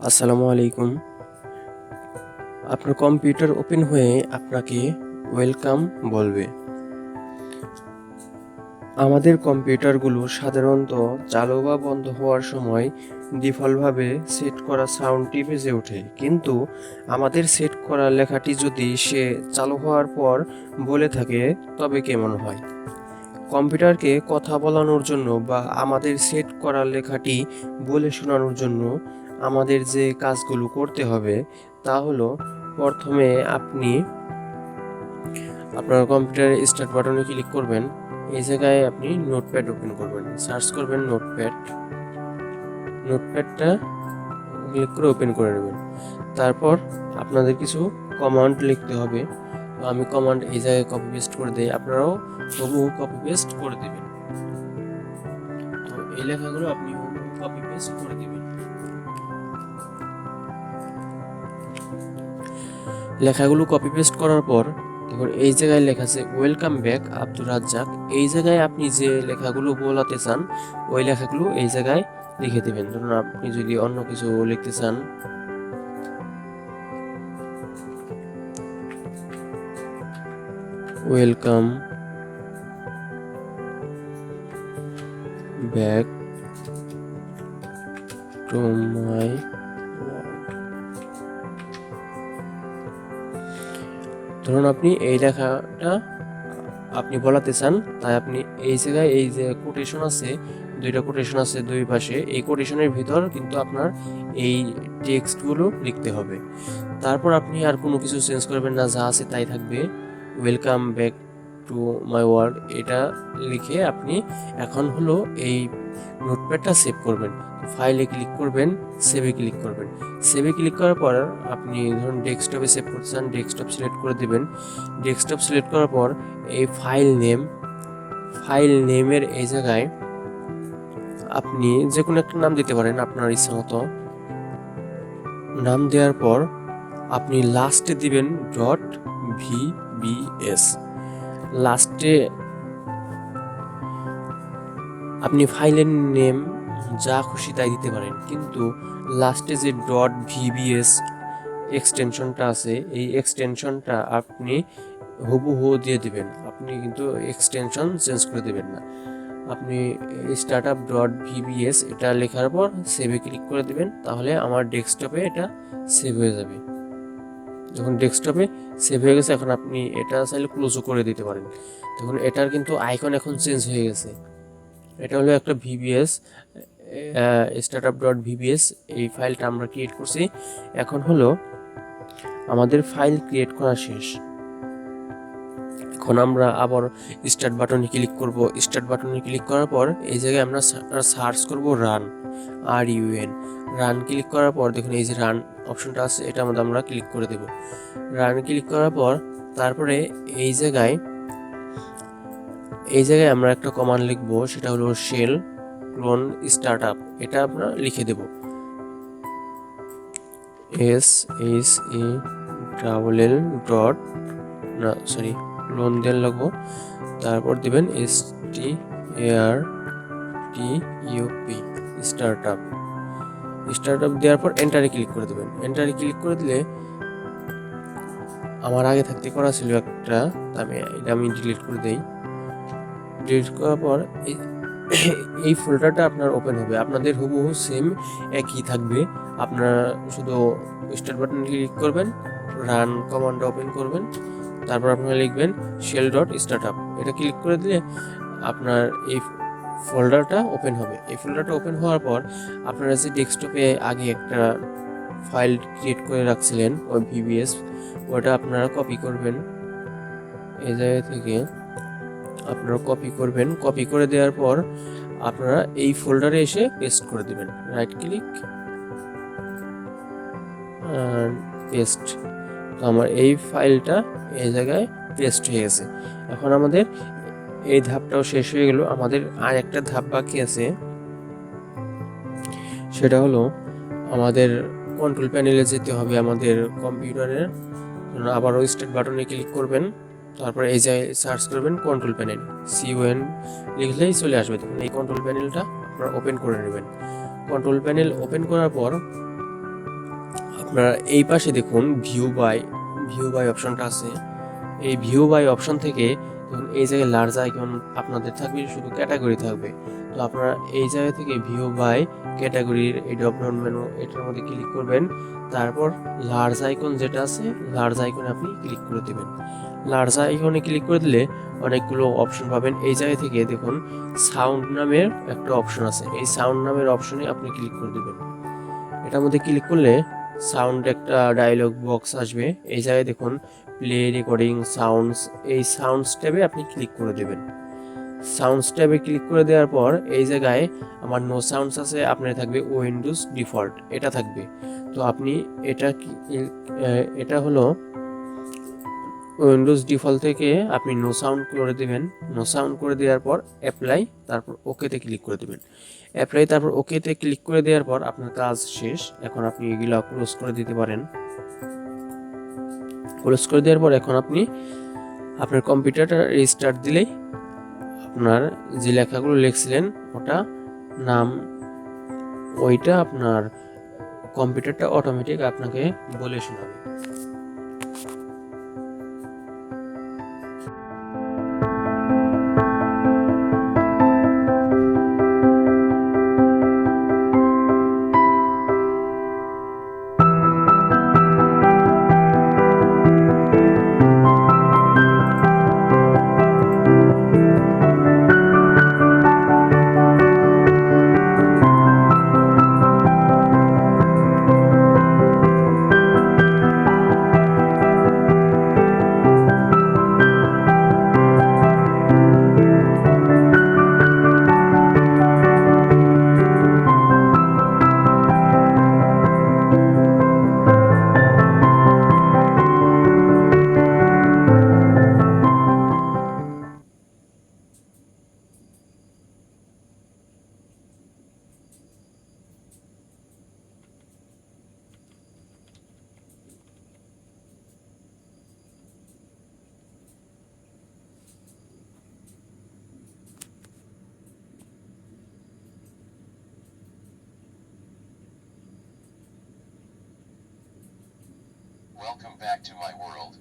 আসসালামু আলাইকুম। আপনার কম্পিউটার ওপেন হয়ে আপনাকে ওয়েলকাম বলবে। আমাদের কম্পিউটারগুলো সাধারণত চালু বা বন্ধ হওয়ার সময় ডিফল্টভাবে সেট করা সাউন্ডটি বেজে ওঠে, কিন্তু আমাদের সেট করা লেখাটি যদি সে চালু হওয়ার পর বলে থাকে তবে কেমন হয়? কম্পিউটারকে কথা বলানোর জন্য বা আমাদের সেট করা লেখাটি বলে শোনানোর জন্য আমাদের যে কাজগুলো করতে হবে তা হলো, প্রথমে আপনি আপনার কম্পিউটারে স্টার্ট বাটনে ক্লিক করবেন। এই জায়গায় আপনি নোটপ্যাড ওপেন করবেন, সার্চ করবেন নোটপ্যাডটা ক্লিক করে ওপেন করে নেবেন। তারপর আপনাদের কিছু কমান্ড লিখতে হবে। তো আমি কমান্ড এই জায়গায় কপি পেস্ট করে দিই, আপনারাও হুবহু কপি পেস্ট করে দিবেন। তো এই লেখাগুলো আপনি হুবহু কপি পেস্ট করে দিবেন। লেখাগুলো কপি পেস্ট করার পর দেখুন এই জায়গায় লেখা আছে ওয়েলকাম ব্যাক আব্দুর রাজ্জাক। এই জায়গায় আপনি যে লেখাগুলো বলাতে চান ওই লেখাগুলো এই জায়গায় লিখে দেবেন। ধরুন আপনি যদি অন্য কিছু লিখতে চান, ওয়েলকাম ব্যাক টু মাই, ধরুন আপনি এই লেখাটা আপনি বলাতে চান, তাই আপনি এই জায়গায় এই যে কোটেশন আছে, দুইটা কোটেশন আছে দুই পাশে, এই কোটেশনের ভিতর কিন্তু আপনার এই টেক্সটগুলো লিখতে হবে। তারপর আপনি আর কোনো কিছু চেঞ্জ করবেন না, যা আছে তাই থাকবে। Welcome back to my world এটা লিখে আপনি এখন হলো এই নোটপ্যাডটা সেভ করবেন। ফাইলে ক্লিক করবেন, সেভে ক্লিক করবেন। সেভে ক্লিক করার পর আপনি ধরুন ডেস্কটপে সেভ করতে চান, ডেস্কটপ সিলেক্ট করে দেবেন। ডেস্কটপ সিলেক্ট করার পর এই ফাইল নেমের এই জায়গায় আপনি যে কোনো একটা নাম দিতে পারেন আপনার ইচ্ছা মতো। নাম দেওয়ার পর আপনি লাস্টে দিবেন .vbs। লাস্টে আপনি ফাইলের নেম যা খুশি তাই দিতে পারেন, কিন্তু লাস্টে যে .vbs এক্সটেনশনটা আছে এই এক্সটেনশনটা আপনি হুবহু দিয়ে দিবেন। আপনি কিন্তু এক্সটেনশন চেঞ্জ করে দেবেন না। আপনি startup.vbs এটা লেখার পর সেভে ক্লিক করে দিবেন, তাহলে আমার ডেস্কটপে এটা সেভ হয়ে যাবে। যখন ডেস্কটপে সেভ হয়ে গেছে, এখন আপনি এটা চাইলে ক্লোজও করে দিতে পারেন। দেখুন এটার কিন্তু আইকন এখন চেঞ্জ হয়ে গেছে। এটা হলো একটা ভিবিএস, startup.vbs এই ফাইলটা আমরা ক্রিয়েট করছি। এখন হলো আমাদের ফাইল ক্রিয়েট করা শেষ। এখন আমরা আবার স্টার্ট বাটনে ক্লিক করব। স্টার্ট বাটনে ক্লিক করার পর এই জায়গায় আমরা সার্চ করব রান, রান ক্লিক করার পর দেখুন এই যে রান অপশনটা আছে, এটা মধ্যে আমরা ক্লিক করে দেব। রান ক্লিক করার পর তারপরে এই জায়গায় আমরা একটা কমান্ড লিখব, সেটা হলো শেল ক্লোন স্টার্টআপ। এটা আমরা লিখে দেব ক্লোন দেন লাগবো। তারপর দিবেন startup দেওয়ার পর এন্টারে ক্লিক করে দেবেন। এন্টারে ক্লিক করে দিলে আমার আগে থাকতে করা ছিল একটা, আমি ডিলিট করে দেই। ডিলিট করার পর এই ফোল্ডারটা আপনার ওপেন হবে, আপনাদের হুবহু সেম একই থাকবে। আপনারা শুধু স্টার্ট বাটনে ক্লিক করবেন, রান কমান্ড ওপেন করবেন, তারপর আপনারা লিখবেন shell.startup। এটা ক্লিক করে দিলে আপনার এই ফোল্ডারটা ওপেন হবে। এই ফোল্ডারটা ওপেন হওয়ার পর আপনারা যে ডেস্কটপে আগে একটা ফাইল ক্রিয়েট করে রাখছিলেন ওই ভিবিএস, ওটা আপনারা কপি করবেন। এই জায়গা থেকে আপনারা কপি করবেন। কপি করে দেওয়ার পর আপনারা এই ফোল্ডারে এসে পেস্ট করে দেবেন। Right click paste. তো আমার এই ফাইলটা এই জায়গায় পেস্ট হয়ে গেছে। এখন আমাদের এই ধাপটাও শেষ হয়ে গেল। আমাদের আর একটা ধাপ বাকি আছে, সেটা হলো আমাদের কন্ট্রোল প্যানেলে যেতে হবে আমাদের কম্পিউটারের। আবারও স্টার্ট বাটনে ক্লিক করবেন, তারপর এই জায়গায় সার্চ করবেন কন্ট্রোল প্যানেল, CON লিখলেই চলে আসবে। দেখুন এই কন্ট্রোল প্যানেলটা আপনারা ওপেন করে নেবেন। কন্ট্রোল প্যানেল ওপেন করার পর আপনারা এই পাশে দেখুন ভিউ বাই অপশনটা আছে। এই ভিউ বাই অপশন থেকে দেখুন এই জায়গায় লার্জ আইকন আপনাদের থাকবে, শুধু ক্যাটাগরি থাকবে। তো আপনারা এই জায়গা থেকে ভিউ বাই ক্যাটাগরির এই ড্রপ ডাউন মেনু এটার মধ্যে ক্লিক করবেন, তারপর লার্জ আইকন যেটা আছে লার্জ আইকনে আপনি ক্লিক করে দেবেন। লার্জ আইকনে ক্লিক করে দিলে অনেকগুলো অপশন পাবেন। এই জায়গা থেকে দেখুন সাউন্ড নামের একটা অপশন আছে, এই সাউন্ড নামের অপশনে আপনি ক্লিক করে দেবেন। এটার মধ্যে ক্লিক করলে সাউন্ড একটা ডায়লগ বক্স আসবে। এই জায়গায় দেখুন প্লে রেকর্ডিং সাউন্ডস, এই সাউন্ডস ট্যাবে আপনি ক্লিক করে দেবেন। সাউন্ডস ট্যাবে ক্লিক করে দেওয়ার পর এই জায়গায় আমার নো সাউন্ডস আছে, আপনার থাকবে উইন্ডোজ ডিফল্ট, এটা থাকবে। তো আপনি এটা হলো উইন্ডোজ ডিফল্ট থেকে আপনি নো সাউন্ড করে দেবেন। নো সাউন্ড করে দেওয়ার পর অ্যাপ্লাই, তারপর ওকেতে ক্লিক করে দেবেন। অ্যাপ্লাই তারপর ওকেতে ক্লিক করে দেওয়ার পর আপনার কাজ শেষ। এখন আপনি এগুলো ক্লোজ করে দিতে পারেন। ক্লোজ করে দেওয়ার পর এখন আপনি আপনার কম্পিউটারটা রিস্টার্ট দিলেই আপনার যে লেখাগুলো লিখছিলেন ওটা নাম ওইটা আপনার কম্পিউটারটা অটোমেটিক আপনাকে বলে শোনাবে। Welcome back to my world.